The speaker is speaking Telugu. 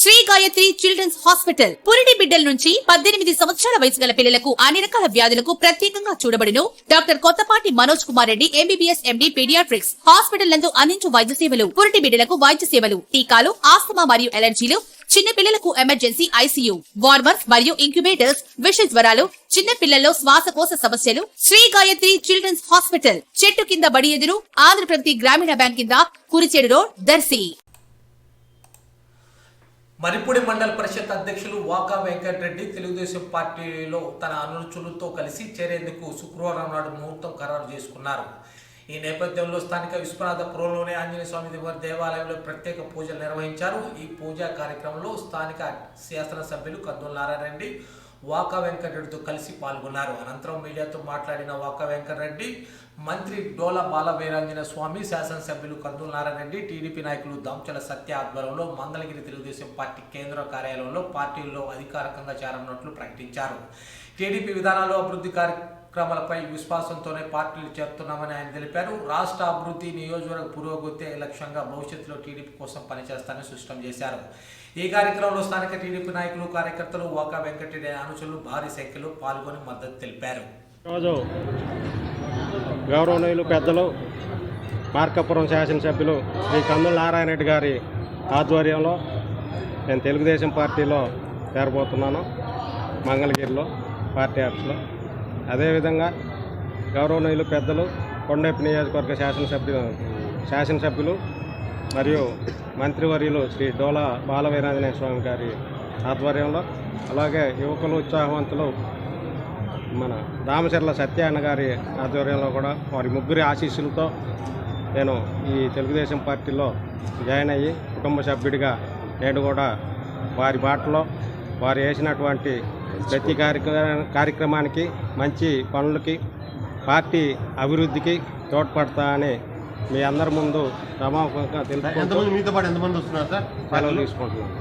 శ్రీ గాయత్రి చిల్డ్రన్స్ హాస్పిటల్ పురిటి బిడ్డల నుంచి 18 సంవత్సరాల వయసు గల పిల్లలకు అన్ని రకాల వ్యాధులకు ప్రత్యేకంగా చూడబడును. Doctor Kothapati Manoj Kumar Reddy MBBS MD paediatrics hospital నందు అందించు వైద్య సేవలు, పురిటి బిడ్డలకు వైద్య సేవలు, టీకాలు, ఆస్తమా మరియు ఎలర్జీలు, చిన్న పిల్లలకు ఎమర్జెన్సీ ఐసీయూ, వార్మర్స్ మరియు ఇంక్యుబేటర్స్, విష జ్వరాలు, చిన్న పిల్లల్లో శ్వాసకోశ సమస్యలు. శ్రీ గాయత్రి చిల్డ్రన్స్ హాస్పిటల్ చెట్టు కింద బడి ఎదురు, ఆంధ్రప్రదేశ్ గ్రామీణ బ్యాంక్ కింద, కురిచేడు రోడ్, దర్శి. మరిపూడి మండల పరిషత్ అధ్యక్షులు వాకా వెంకటరెడ్డి తెలుగుదేశం పార్టీలో తన అనుచరులతో కలిసి చేరేందుకు శుక్రవారం నాడు ముహూర్తం ఖరారు చేసుకున్నారు. ఈ నేపథ్యంలో స్థానిక విశ్వనాథపురంలోని ఆంజనేయ స్వామి దేవాలయంలో ప్రత్యేక పూజలు నిర్వహించారు. ఈ పూజా కార్యక్రమంలో స్థానిక శాసనసభ్యులు కందుల నారాయణరెడ్డి వాకా వెంకటరెడ్డితో కలిసి పాల్గొన్నారు. అనంతరం మీడియాతో మాట్లాడిన వాకా వెంకటరెడ్డి, మంత్రి డోలా బాలవీరాంజనేయ స్వామి, శాసనసభ్యులు కందుల నారాయణరెడ్డి, టీడీపీ నాయకులు దాంచల సత్య ఆధ్వర్యంలో మంగళగిరి తెలుగుదేశం పార్టీ కేంద్ర కార్యాలయంలో పార్టీల్లో అధికారికంగా చేరనున్నట్లు ప్రకటించారు. టీడీపీ విధానాలు, అభివృద్ధి కార్యక్రమాలపై విశ్వాసంతోనే పార్టీలు చేరుతున్నామని ఆయన తెలిపారు. రాష్ట్ర అభివృద్ధి, నియోజకవర్గ పురోగతి లక్ష్యంగా భవిష్యత్తులో టీడీపీ కోసం పనిచేస్తానని స్పష్టం చేశారు. ఈ కార్యక్రమంలో స్థానిక టీడీపీ నాయకులు, కార్యకర్తలు, వాకా వెంకటరెడ్డి అనుచరులు భారీ సంఖ్యలో పాల్గొని మద్దతు తెలిపారు. రోజు గౌరవనీయులు పెద్దలు మార్కాపురం శాసనసభ్యులు శ్రీ కందుల నారాయణరెడ్డి గారి ఆధ్వర్యంలో నేను తెలుగుదేశం పార్టీలో చేరబోతున్నాను. మంగళగిరిలో పార్టీ ఆఫీస్లో. అదేవిధంగా గౌరవనీయులు పెద్దలు కొండేపి నియోజకవర్గ శాసనసభ్యులు మరియు మంత్రివర్యులు శ్రీ డోలా బాలవీరాంజనేయ స్వామి గారి ఆధ్వర్యంలో, అలాగే యువకులు, ఉత్సాహవంతులు మన రామచర్ల సత్యన్న గారి ఆధ్వర్యంలో కూడా వారి ముగ్గురి ఆశీస్సులతో నేను ఈ తెలుగుదేశం పార్టీలో జాయిన్ అయ్యి కుటుంబ సభ్యుడిగా నేను కూడా వారి బాటలో వారు వేసినటువంటి ప్రతి కార్యక్రమానికి, మంచి పనులకి, పార్టీ అభివృద్ధికి తోడ్పడతా అని మీ అందరి ముందు సమాపంగా తెలుసుకుంటూ మీతో పాటు ఎంతమంది వస్తున్నారు సార్? సెలవు తీసుకుంటున్నాను.